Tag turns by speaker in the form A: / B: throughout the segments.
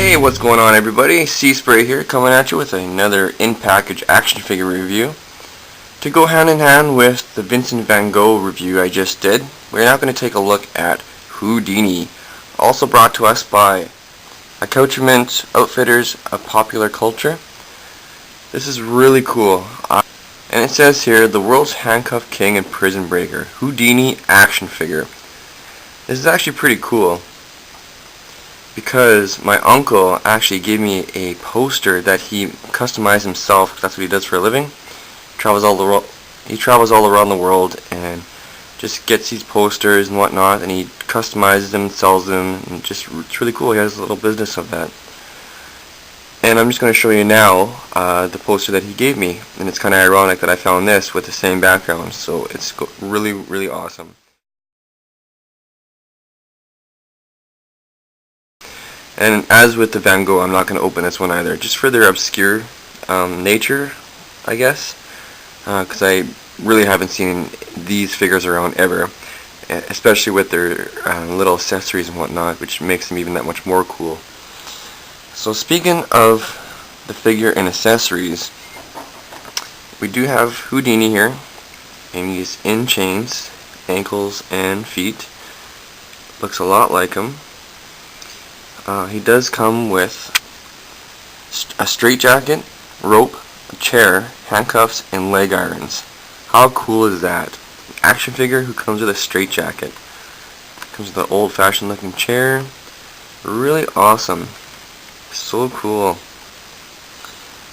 A: Hey, what's going on everybody? C-Spray here, coming at you with another in-package action figure review. To go hand in hand with the Vincent van Gogh review I just did, we're now going to take a look at Houdini, also brought to us by Accoutrement Outfitters of Popular Culture. This is really cool. And it says here, the world's handcuffed king and prison breaker, Houdini action figure. This is actually pretty cool, because my uncle actually gave me a poster that he customized himself. That's what he does for a living. He travels all around the world and just gets these posters and whatnot, and he customizes them and sells them, and it's really cool. He has a little business of that. And I'm just going to show you now the poster that he gave me, and it's kind of ironic that I found this with the same background, so it's really, really awesome. And as with the Van Gogh, I'm not going to open this one either, just for their obscure nature, I guess, because I really haven't seen these figures around ever, especially with their little accessories and whatnot, which makes them even that much more cool. So speaking of the figure and accessories, we do have Houdini here, and he's in chains, ankles and feet. Looks a lot like him. He does come with a straitjacket, rope, a chair, handcuffs, and leg irons. How cool is that? An action figure who comes with a straitjacket. Comes with an old-fashioned looking chair. Really awesome. So cool.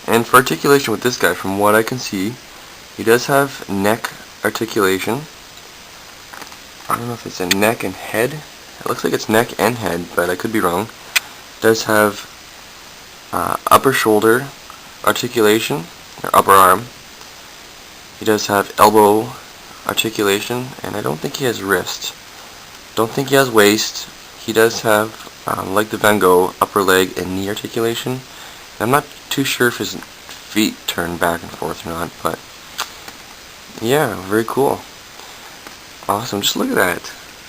A: And for articulation with this guy, from what I can see, he does have neck articulation. I don't know if it's a neck and head. It looks like it's neck and head, but I could be wrong. Does have upper shoulder articulation, or upper arm. He does have elbow articulation, and I don't think he has wrist. Don't think he has waist. He does have, like the Van Gogh, upper leg and knee articulation. I'm not too sure if his feet turn back and forth or not, but yeah, very cool. Awesome, just look at that.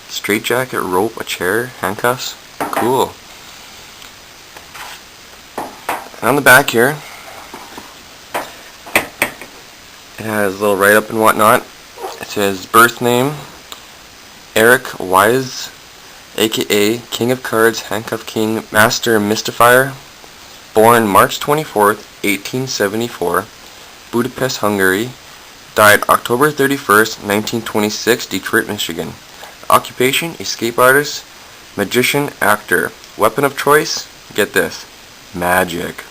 A: Straitjacket, rope, a chair, handcuffs. Cool. On the back here, it has a little write-up and whatnot. It says birth name, Eric Wise, aka King of Cards, Handcuff King, Master Mystifier, born March 24th, 1874, Budapest, Hungary, died October 31st, 1926, Detroit, Michigan. Occupation, escape artist, magician, actor. Weapon of choice, get this, magic.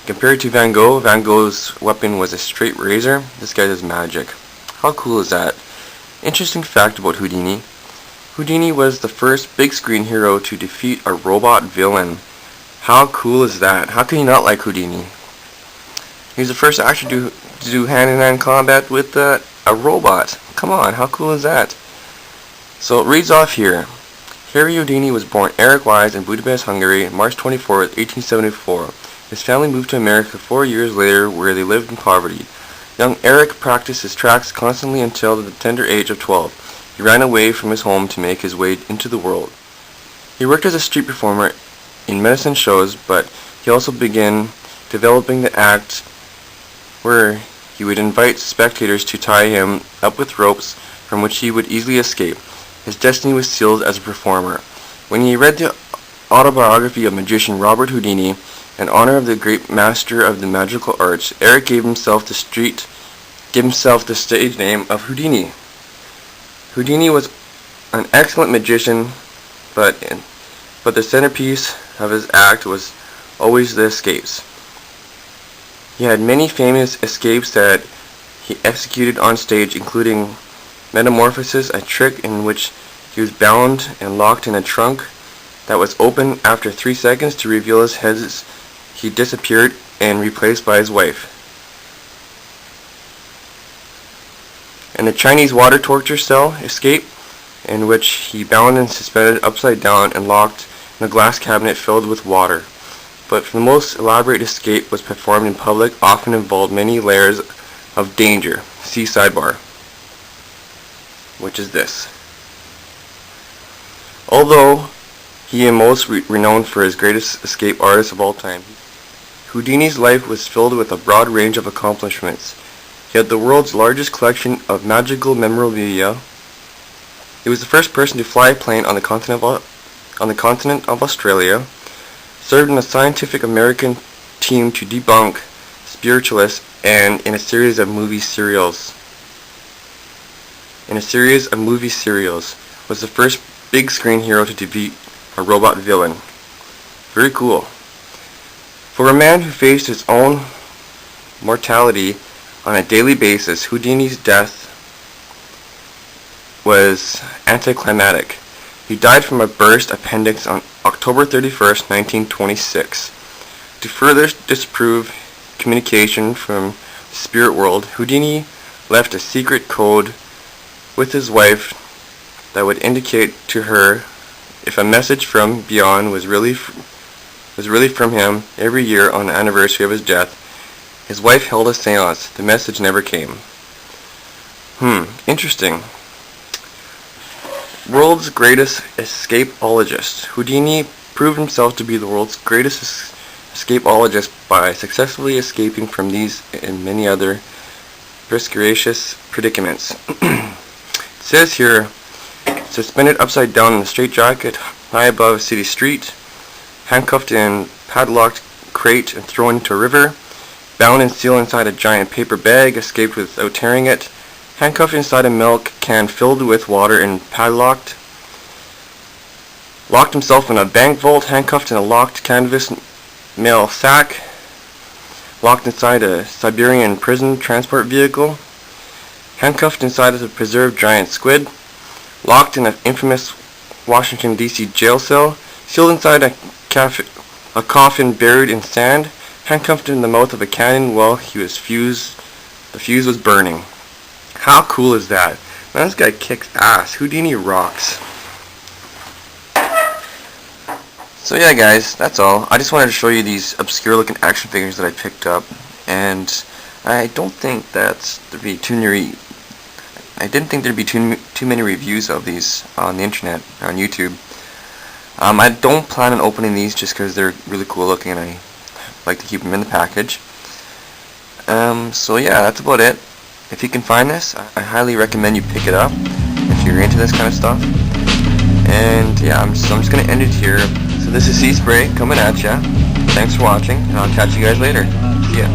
A: Compared to Van Gogh, Van Gogh's weapon was a straight razor. This guy does magic. How cool is that? Interesting fact about Houdini. Houdini was the first big screen hero to defeat a robot villain. How cool is that? How can you not like Houdini? He's the first actor to do hand-in-hand combat with a robot. Come on, how cool is that? So it reads off here. Harry Houdini was born Eric Wise in Budapest, Hungary, March 24th, 1874. His family moved to America 4 years later, where they lived in poverty. Young Eric practiced his tracks constantly until the tender age of 12. He ran away from his home to make his way into the world. He worked as a street performer in medicine shows, but he also began developing the act where he would invite spectators to tie him up with ropes from which he would easily escape. His destiny was sealed as a performer. When he read the autobiography of magician Robert Houdini, in honor of the great master of the magical arts, Eric gave himself the stage name of Houdini. Houdini was an excellent magician, but the centerpiece of his act was always the escapes. He had many famous escapes that he executed on stage, including Metamorphosis, a trick in which he was bound and locked in a trunk that was open after 3 seconds to reveal his head. He disappeared and replaced by his wife. And the Chinese water torture cell escape, in which he bound and suspended upside down and locked in a glass cabinet filled with water. But the most elaborate escape was performed in public, often involved many layers of danger. See sidebar, which is this. Although He is most renowned for his greatest escape artist of all time. Houdini's life was filled with a broad range of accomplishments. He had the world's largest collection of magical memorabilia. He was the first person to fly a plane on the continent of Australia, served in a scientific American team to debunk spiritualists, and in a series of movie serials. Was the first big screen hero to defeat a robot villain. Very cool. For a man who faced his own mortality on a daily basis, Houdini's death was anticlimactic. He died from a burst appendix on October 31st, 1926. To further disprove communication from the spirit world, Houdini left a secret code with his wife that would indicate to her if a message from beyond was really from him. Every year on the anniversary of his death, his wife held a seance. The message never came. Interesting. World's greatest escapologist. Houdini proved himself to be the world's greatest escapologist by successfully escaping from these and many other precarious predicaments. It says here, suspended upside down in a straitjacket high above a city street, handcuffed in padlocked crate and thrown into a river, bound and sealed inside a giant paper bag, escaped without tearing it, handcuffed inside a milk can filled with water and padlocked, locked himself in a bank vault, handcuffed in a locked canvas mail sack, locked inside a Siberian prison transport vehicle, handcuffed inside of a preserved giant squid, locked in an infamous Washington, D.C. jail cell, sealed inside a coffin buried in sand, handcuffed in the mouth of a cannon while the fuse was burning. How cool is that? Man, this guy kicks ass. Houdini rocks. So yeah, guys, that's all. I just wanted to show you these obscure looking action figures that I picked up, and I don't think there'd be too many reviews of these on the internet, on YouTube. I don't plan on opening these just because they're really cool looking and I like to keep them in the package. So yeah, that's about it. If you can find this, I highly recommend you pick it up if you're into this kind of stuff. And yeah, I'm just going to end it here. So this is Sea Spray coming at ya. Thanks for watching, and I'll catch you guys later. See ya.